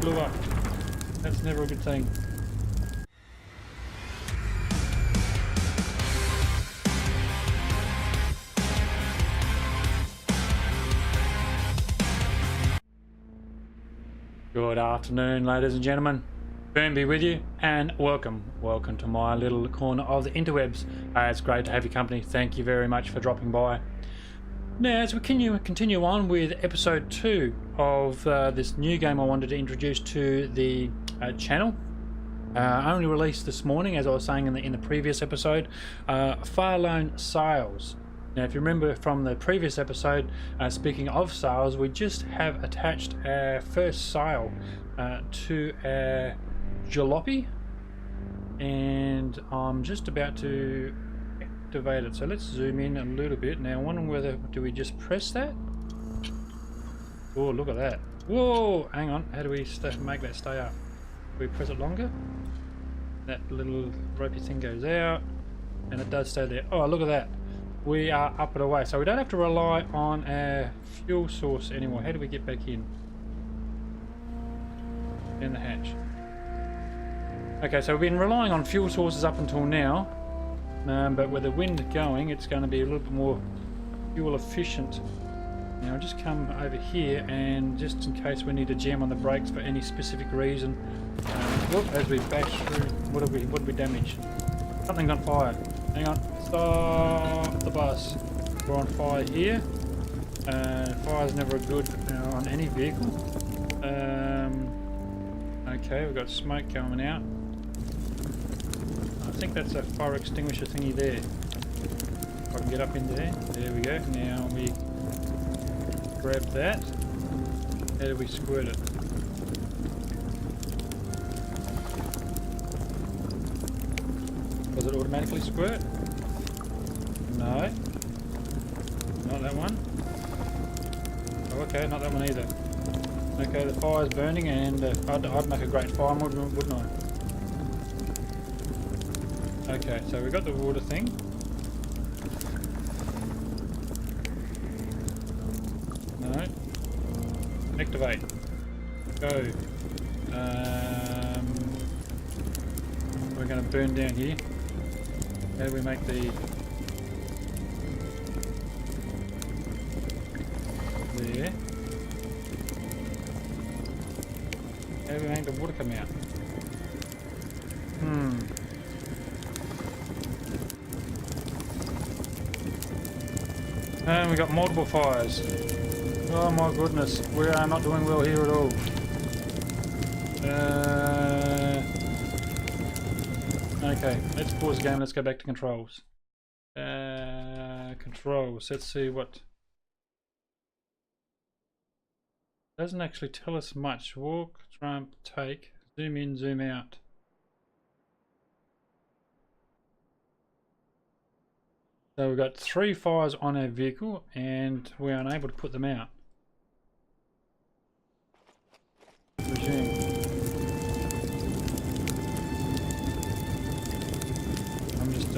blew up. That's never a good thing. Good afternoon, ladies and gentlemen. Firmbie with you, and welcome to my little corner of the interwebs. It's great to have your company. Thank you very much for dropping by. Now, as we continue on with episode 2 of this new game I wanted to introduce to the channel, only released this morning, as I was saying in the previous episode, FAR.Lone Sails. Now, if you remember from the previous episode, speaking of sails, we just have attached our first sail to our jalopy, and I'm just about to activate it. So let's zoom in a little bit. Now, I'm wondering whether, do we just press that? Oh, look at that. Whoa, hang on. How do we make that stay up? Do we press it longer? That little ropey thing goes out, and it does stay there. Oh, look at that. We are up and away, so we don't have to rely on our fuel source anymore. How do we get back in the hatch? Okay, so we've been relying on fuel sources up until now, but with the wind going, it's going to be a little bit more fuel efficient. Now I'll just come over here, and just in case we need to jam on the brakes for any specific reason, as we bash through, what did we damage? Something got fired. Hang on, stop the bus. We're on fire here. Fire is never good on any vehicle. Okay, we've got smoke coming out. I think that's a fire extinguisher thingy there. If I can get up in there. There we go. Now we grab that. How do we squirt it? Does it automatically squirt? No. Not that one. Oh, okay, not that one either. Okay, the fire's burning, and I'd make a great fireman, wouldn't I? Okay, so we've got the water thing. No. Activate. Go. We're going to burn down here. How do we make the... There. How do we make the water come out? And we got multiple fires. Oh my goodness, we are not doing well here at all. Okay, let's pause the game. Let's go back to controls. Controls. Let's see what. Doesn't actually tell us much. Walk, jump, take, zoom in, zoom out. So we've got 3 fires on our vehicle, and we're unable to put them out. Resume. I'm just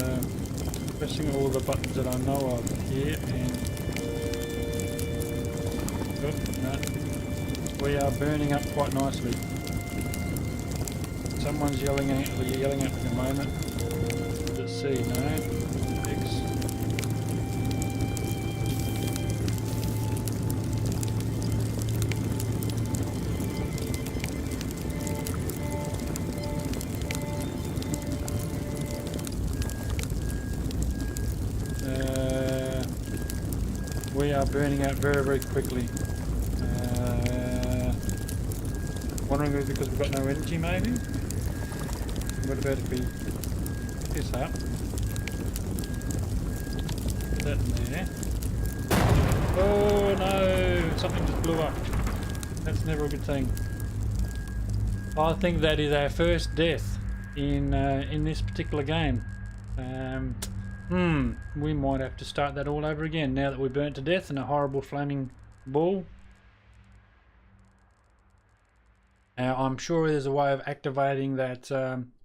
pressing all the buttons that I know of here, and no, we are burning up quite nicely. Someone's yelling at me at the moment. Let's see, no, X. We are burning out very, very quickly. Wondering if because we've got no energy, maybe? What about if we pick this up? Put that in there. Oh no! Something just blew up. That's never a good thing. I think that is our first death in this particular game. We might have to start that all over again now that we burnt to death in a horrible flaming ball. Now, I'm sure there's a way of activating that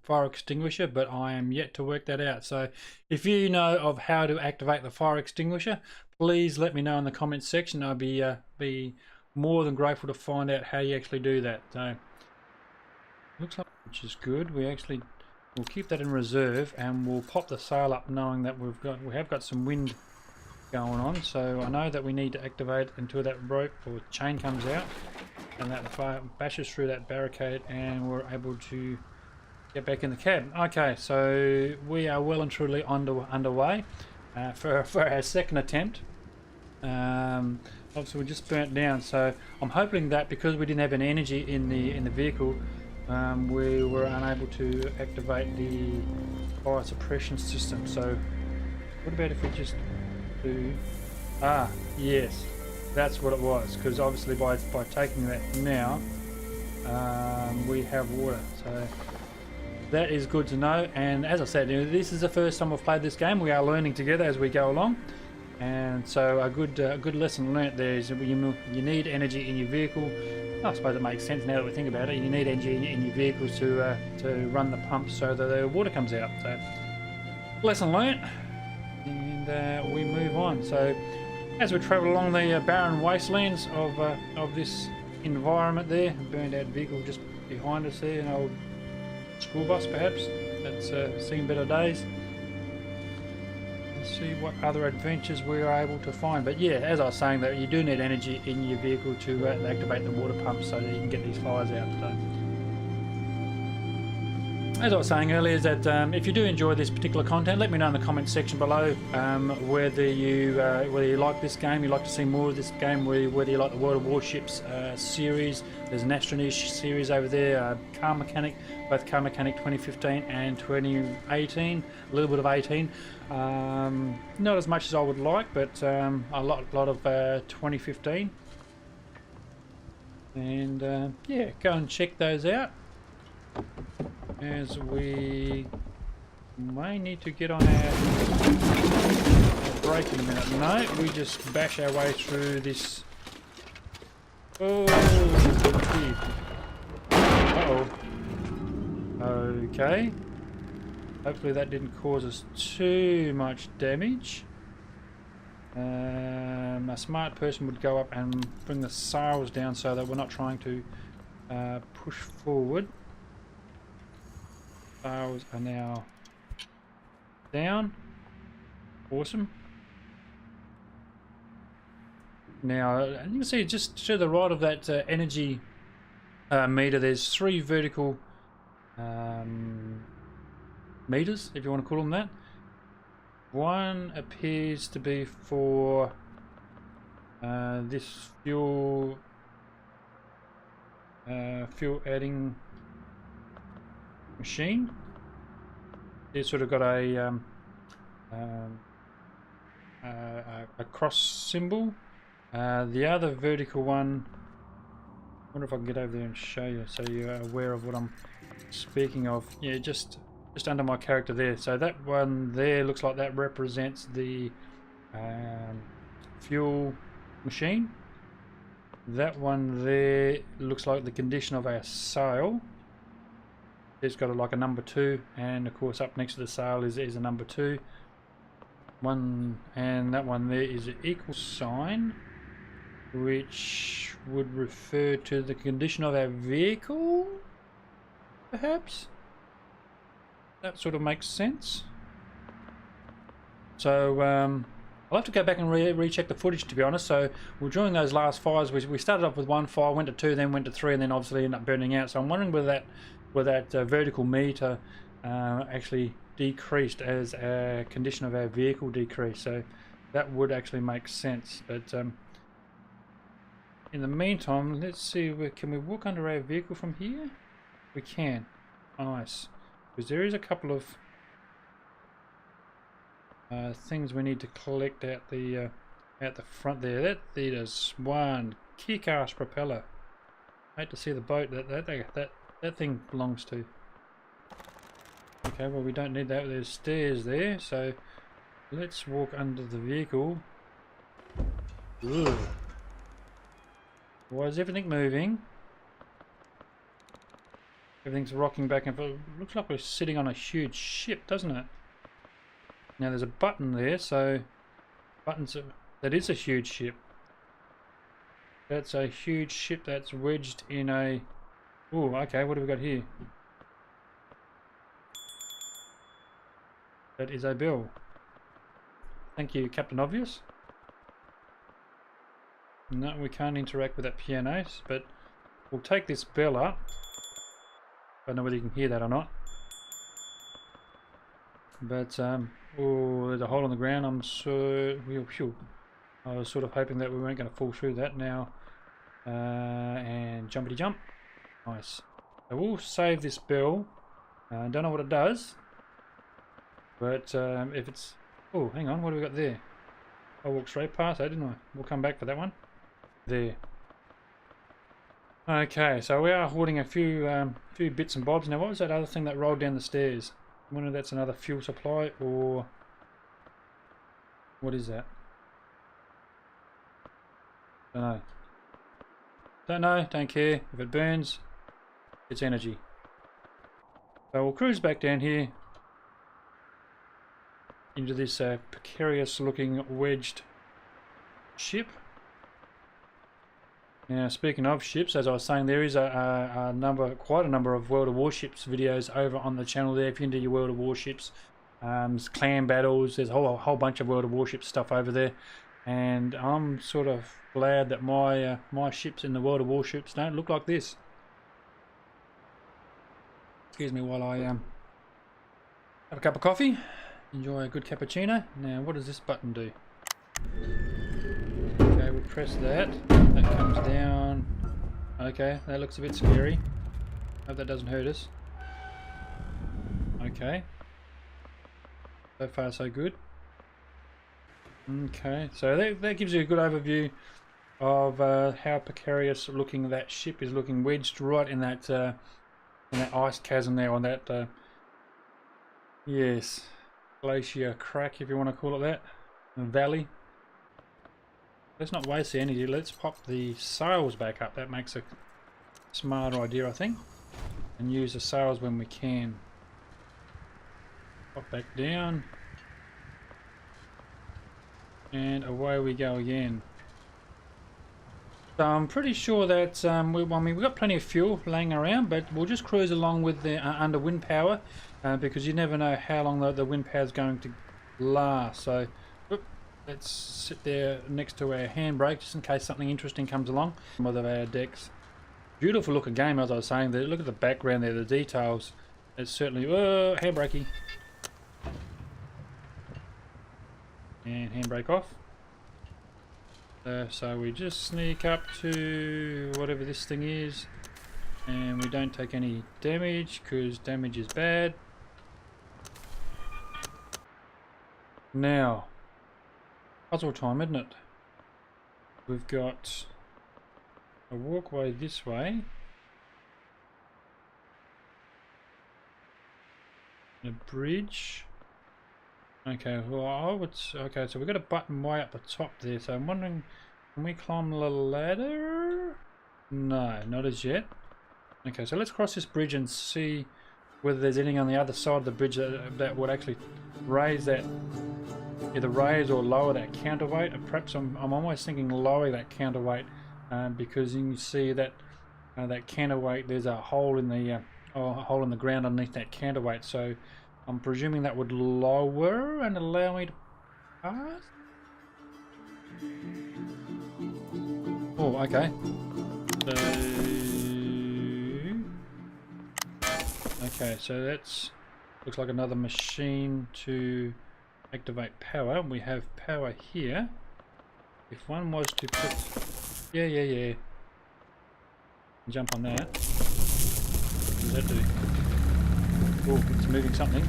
fire extinguisher, but I am yet to work that out. So if you know of how to activate the fire extinguisher, please let me know in the comments section. I'll be more than grateful to find out how you actually do that. So which is good. We'll keep that in reserve, and we'll pop the sail up knowing that we have got some wind going on. So I know that we need to activate until that rope or chain comes out and that bashes through that barricade, and we're able to get back in the cab. Okay, so we are well and truly underway for our second attempt. Obviously we just burnt down, so I'm hoping that because we didn't have any energy in the vehicle, we were unable to activate the fire suppression system. So what about if we just do... yes, that's what it was, because obviously by taking that now, we have water. So that is good to know. And as I said, this is the first time we've played this game. We are learning together as we go along, and so a good lesson learnt there is that you need energy in your vehicle. I suppose it makes sense now that we think about it. You need energy in your vehicles to run the pump so that the water comes out. So lesson learnt, and we move on. So as we travel along the barren wastelands of this environment there, a burned out vehicle just behind us there, an old school bus perhaps that's seen better days. Let's see what other adventures we are able to find. But yeah, as I was saying, that you do need energy in your vehicle to activate the water pump so that you can get these fires out. So, as I was saying earlier, is that if you do enjoy this particular content, let me know in the comments section below whether you like this game, you like to see more of this game, whether you like the World of Warships series. There's an Astroneer series over there, Car Mechanic, both Car Mechanic 2015 and 2018, a little bit of 18. Not as much as I would like, but a lot of 2015. And yeah, go and check those out, as we may need to get on our break in a minute. No, we just bash our way through this. Oh, uh-oh. Okay. Hopefully that didn't cause us too much damage. A smart person would go up and bring the sails down so that we're not trying to push forward. Sails are now down. Awesome. Now, you can see just to the right of that energy meter, there's 3 vertical meters, if you want to call them that. One appears to be for this fuel adding machine. It's sort of got a cross symbol. The other vertical one, I wonder if I can get over there and show you so you're aware of what I'm speaking of. Yeah, just under my character there. So that one there looks like that represents the fuel machine. That one there looks like the condition of our sail. It's got like a number 2, and of course up next to the sail is a number 2. One, and that one there is an equal sign, which would refer to the condition of our vehicle, perhaps. That sort of makes sense. So I'll have to go back and recheck the footage, to be honest. So we're during those last fires, we started off with 1 fire, went to 2, then went to 3, and then obviously ended up burning out. So I'm wondering whether that vertical meter actually decreased as a condition of our vehicle decreased. So that would actually make sense. But in the meantime, let's see, can we walk under our vehicle from here? We can. Nice. Because there is a couple of things we need to collect at the front there. That is one kick-ass propeller. I hate to see the boat that thing belongs to. Okay, well we don't need that. There's stairs there, so let's walk under the vehicle. Ugh. Why is everything moving? Everything's rocking back and forth. Looks like we're sitting on a huge ship, doesn't it? Now there's a button there, so that is a huge ship. That's a huge ship that's wedged in a... Oh, okay, what have we got here? That is a bell. Thank you, Captain Obvious. No, we can't interact with that piano, but we'll take this bell up. I don't know whether you can hear that or not. But, oh, there's a hole in the ground. I was sort of hoping that we weren't going to fall through that now. And jumpity jump. Nice. So we'll save this bell. Don't know what it does. But if it's... Oh, hang on. What do we got there? I walked straight past that, didn't I? We'll come back for that one. There. Okay, so we are hoarding a few bits and bobs. Now, what was that other thing that rolled down the stairs? I wonder if that's another fuel supply, or... What is that? Don't know. Don't know, don't care. If it burns, it's energy. So we'll cruise back down here into this precarious looking wedged ship. Now, speaking of ships, as I was saying, there is quite a number of World of Warships videos over on the channel there. If you're into your World of Warships, clan battles, there's a whole bunch of World of Warships stuff over there. And I'm sort of glad that my ships in the World of Warships don't look like this. Excuse me while I have a cup of coffee, enjoy a good cappuccino. Now, what does this button do? Okay, we'll press that. That comes down. Okay, that looks a bit scary. Hope that doesn't hurt us. Okay. So far, so good. Okay, so that gives you a good overview of how precarious looking that ship is looking, wedged right in that ice chasm there, on that yes, glacier crack, if you want to call it that, valley. Let's not waste the energy. Let's pop the sails back up. That makes a smarter idea, I think, and use the sails when we can. Pop back down. And away we go again. So I'm pretty sure that we've got plenty of fuel laying around, but we'll just cruise along with the under wind power, because you never know how long the wind power is going to last. So let's sit there next to our handbrake just in case something interesting comes along. Some of our decks. Beautiful looking game, as I was saying. Look at the background there, the details. It's certainly handbrakey. And handbrake off. So we just sneak up to whatever this thing is, and we don't take any damage because damage is bad. Now, puzzle time, isn't it? We've got a walkway this way, and a bridge. Okay, well, okay, so we've got a button way up the top there, so I'm wondering, can we climb the ladder? No, not as yet. Okay, so let's cross this bridge and see whether there's anything on the other side of the bridge that would actually raise that, either raise or lower that counterweight. Or perhaps I'm almost thinking lower that counterweight, because you can see that that counterweight, there's a hole in the ground underneath that counterweight, so I'm presuming that would lower and allow me to pass. Oh, okay. So that's looks like another machine to activate power. We have power here. If one was to put, yeah, jump on that. What does that do? Oh, it's moving something.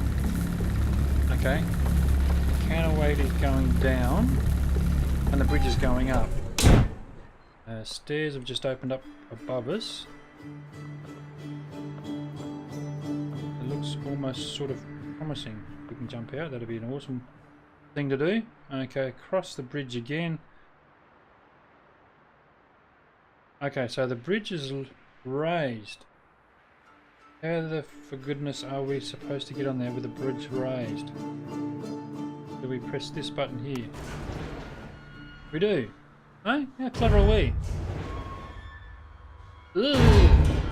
Okay. The counterweight is going down and the bridge is going up. Stairs have just opened up above us. It looks almost sort of promising. We can jump out. That'd be an awesome thing to do. Okay, cross the bridge again. Okay, so the bridge is raised. How for goodness are we supposed to get on there with the bridge raised? Do we press this button here? We do. No? How clever are we? Ooh.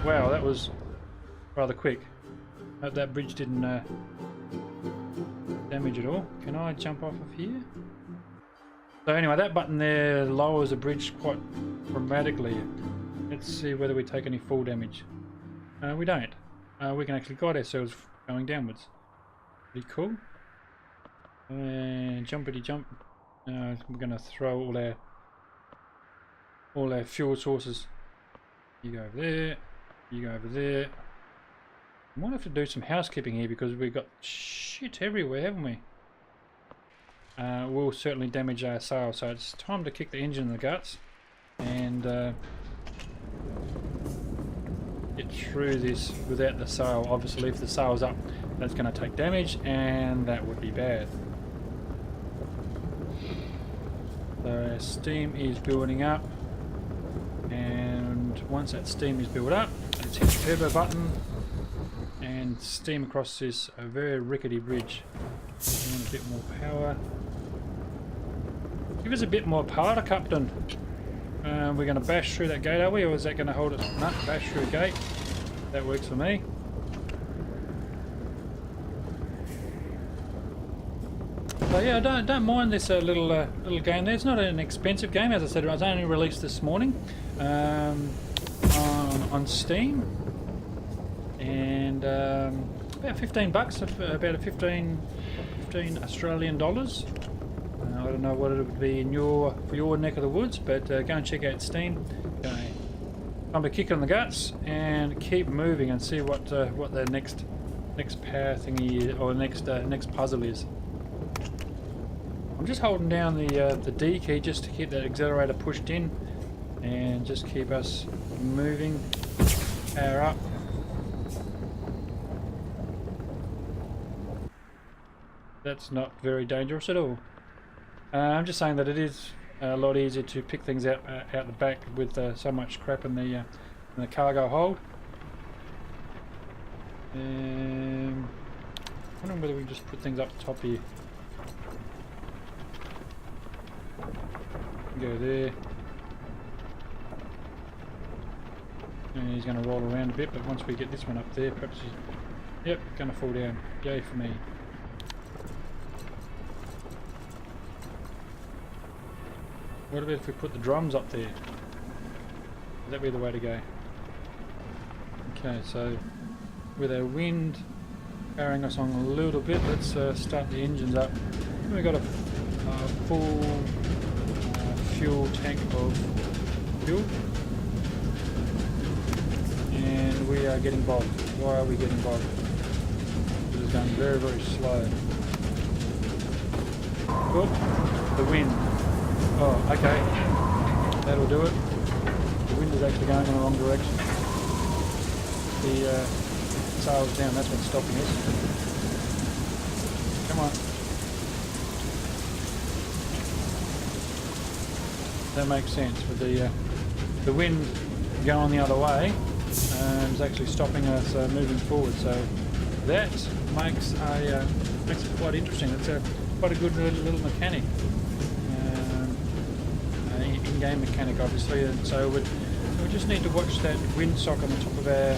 Wow, that was rather quick. Hope that bridge didn't damage at all. Can I jump off of here? So anyway, that button there lowers the bridge quite dramatically. Let's see whether we take any fall damage. We don't. We can actually guide ourselves going downwards. Pretty cool. And jumpity jump. We're going to throw all our fuel sources. You go over there. You go over there. I might have to do some housekeeping here because we've got shit everywhere, haven't we? We'll certainly damage our sail, so it's time to kick the engine in the guts and get through this without the sail. Obviously, if the sail's up, that's going to take damage, and that would be bad. So our steam is building up, and once that steam is built up, let's hit the turbo button and steam across this very rickety bridge. We want a bit more power. Give us a bit more power, Captain. We're going to bash through that gate, are we? Or is that going to hold us? No, bash through a gate. That works for me. So yeah, I don't mind this little game there. It's not an expensive game, as I said. It was only released this morning on Steam, and about $15, about 15 Australian dollars. I don't know what it would be in for your neck of the woods, but go and check out Steam. Okay. Time to kick on the guts and keep moving and see what the next power thingy is, or next puzzle is. I'm just holding down the D key just to keep that accelerator pushed in and just keep us moving. Power up. That's not very dangerous at all. I'm just saying that it is a lot easier to pick things out the back with so much crap in the cargo hold. I'm wondering whether we can just put things up the top here. Go there. And he's going to roll around a bit, but once we get this one up there, perhaps he's... Yep, going to fall down. Yay for me. What about if we put the drums up there? Would that be the way to go? Okay, so with our wind carrying us on a little bit, let's start the engines up. We've got a full fuel tank of fuel, and we are getting bogged. Why are we getting bogged? Because it's going very, very slow. Good. The wind. Oh, okay. That'll do it. The wind is actually going in the wrong direction. The sail's down, that's what's stopping us. Come on. That makes sense. With the wind going the other way, it's actually stopping us moving forward. So that makes it quite interesting. It's quite a good little mechanic. In-game mechanic, obviously, and so we just need to watch that windsock on the top of our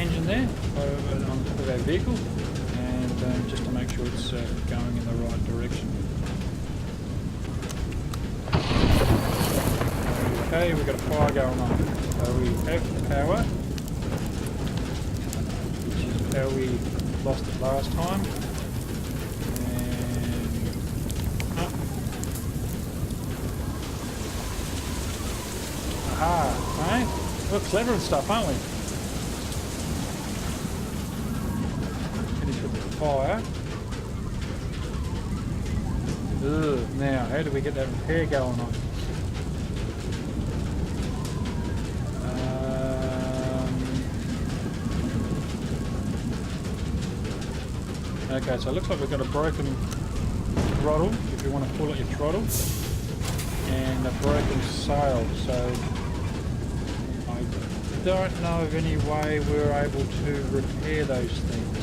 engine there, on top of our vehicle, and just to make sure it's going in the right direction. Okay, we've got a fire going on. So we have power, which is how we lost it last time. Right? We're clever and stuff, aren't we? Finish with the fire. Ugh, now, how do we get that repair going on? Okay, so it looks like we've got a broken throttle, if you want to pull at your throttle, and a broken sail, so I don't know of any way we're able to repair those things.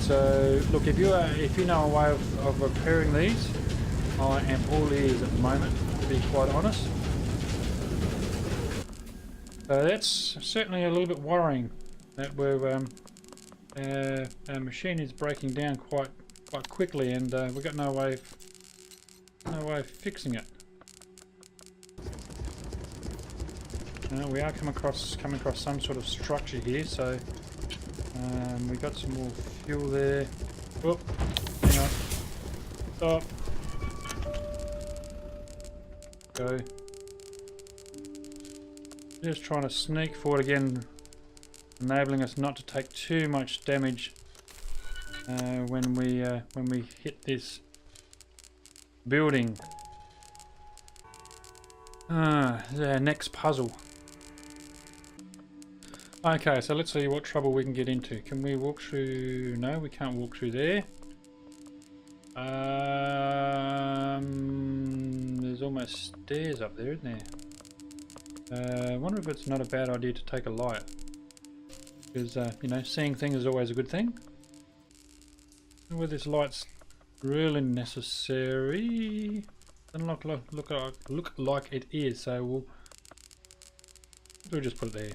So look, if you know a way of repairing these, I am all ears at the moment, to be quite honest. So that's certainly a little bit worrying that we're our machine is breaking down quite quickly, and we've got no way of fixing it. We are coming across some sort of structure here, so we got some more fuel there. Oh, hang on. Stop. Go. Just trying to sneak forward again, enabling us not to take too much damage when we hit this building. The next puzzle. Okay, so let's see what trouble we can get into. Can we walk through? No, we can't walk through there. There's almost stairs up there, isn't there? I wonder if it's not a bad idea to take a light. Because, you know, seeing things is always a good thing. Whether this light's really necessary doesn't look like it is, so we'll just put it there.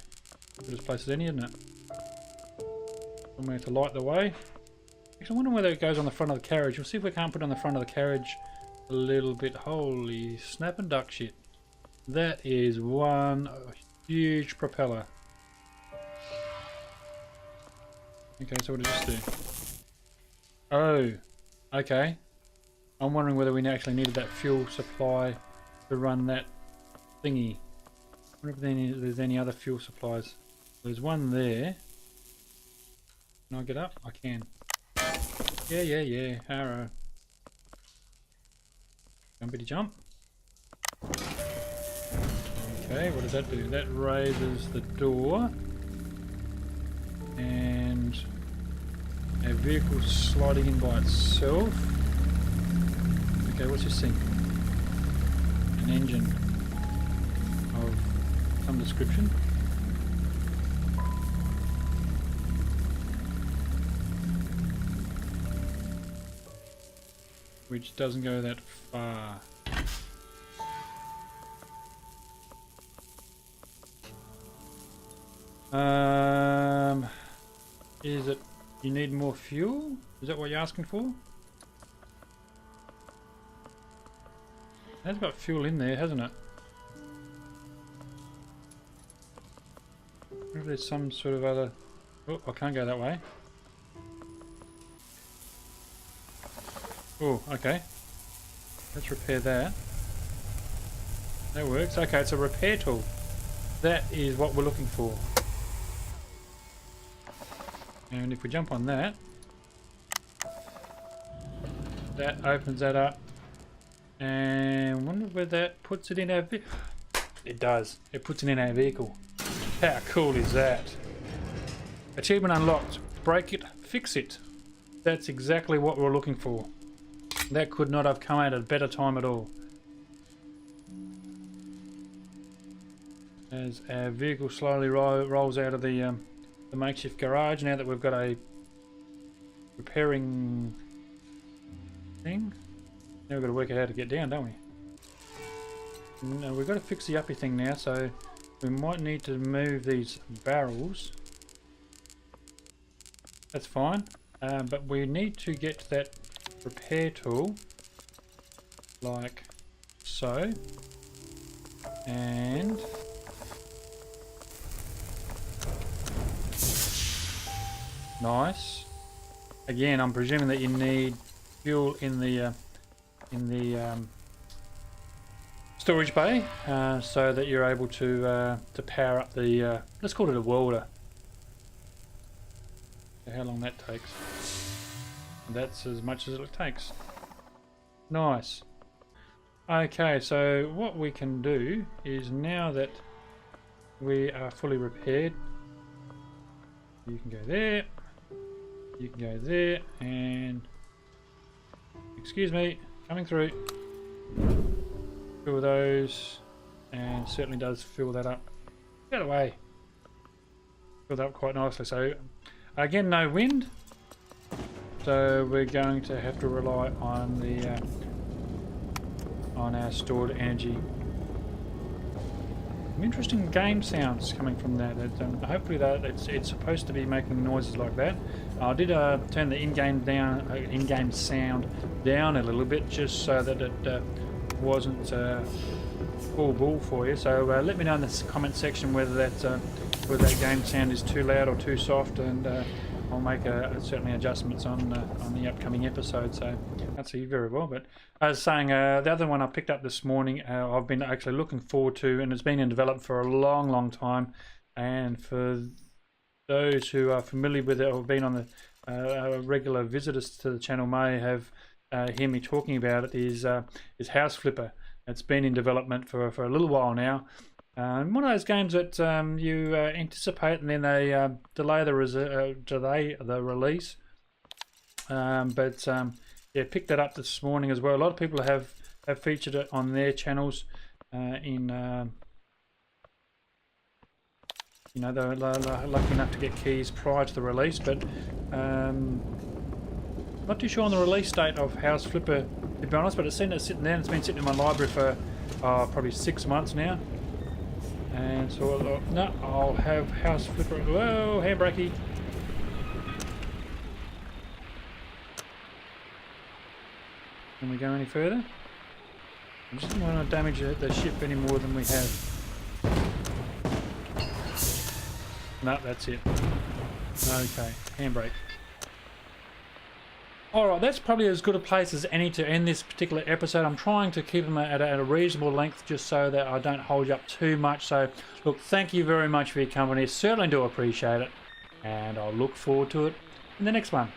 We'll just place it in, isn't it? Somewhere to light the way. Actually, I wonder whether it goes on the front of the carriage. We'll see if we can't put it on the front of the carriage a little bit. Holy snap and duck shit. That is one huge propeller. Okay, so what does this do? Oh, okay. I'm wondering whether we actually needed that fuel supply to run that thingy. I wonder if there's any other fuel supplies. There's one there. Can I get up? I can. Yeah. Arrow. Jumpity jump. Okay, what does that do? That raises the door. And a vehicle sliding in by itself. Okay, what's this thing? An engine of some description. Which doesn't go that far. Is it you need more fuel? Is that what you're asking for? It has got fuel in there, hasn't it? I wonder if there's some sort of other... Oh, I can't go that way. Oh, okay. Let's repair that. That works. Okay, it's a repair tool. That is what we're looking for. And if we jump on that, that opens that up. And I wonder where that puts it in our vehicle. It does. It puts it in our vehicle. How cool is that? Achievement unlocked. Break it, fix it. That's exactly what we're looking for. That could not have come at a better time at all. As our vehicle slowly rolls out of the makeshift garage, now that we've got a repairing thing. Now we've got to work out how to get down, don't we? No, we've got to fix the uppy thing now, so we might need to move these barrels. That's fine, but we need to get that repair tool like so, and nice. Again, I'm presuming that you need fuel in the storage bay, so that you're able to power up the let's call it a welder. So how long that takes? That's as much as it takes. Nice. Okay, so what we can do is, now that we are fully repaired, you can go there, you can go there, and excuse me, coming through. Fill those, and certainly does fill that up. Get out of the way. Fill that up quite nicely. So again, no wind. So we're going to have to rely on the on our stored energy. some interesting game sounds coming from that. Hopefully that it's supposed to be making noises like that. I did turn the in-game sound down a little bit just so that it wasn't full bull for you. So let me know in the comment section whether that game sound is too loud or too soft, and I'll make certainly adjustments on the upcoming episode. So that's you very well. But I was saying, the other one I picked up this morning, I've been actually looking forward to, and it's been in development for a long time. And for those who are familiar with it or have been on the regular visitors to the channel may have hear me talking about it, is House Flipper. It's been in development for a little while now. One of those games that you anticipate and then they delay the release. Yeah, picked that up this morning as well. A lot of people have featured it on their channels. You know, they're lucky enough to get keys prior to the release, but not too sure on the release date of House Flipper, to be honest. But it's sitting there. And it's been sitting in my library for probably 6 months now. And so no, I'll have House Flipper. Whoa, handbrakey. Can we go any further? I just don't want to damage the ship any more than we have. No, that's it. Okay, handbrake. Alright, that's probably as good a place as any to end this particular episode. I'm trying to keep them at a reasonable length just so that I don't hold you up too much. So, look, thank you very much for your company. Certainly do appreciate it. And I'll look forward to it in the next one.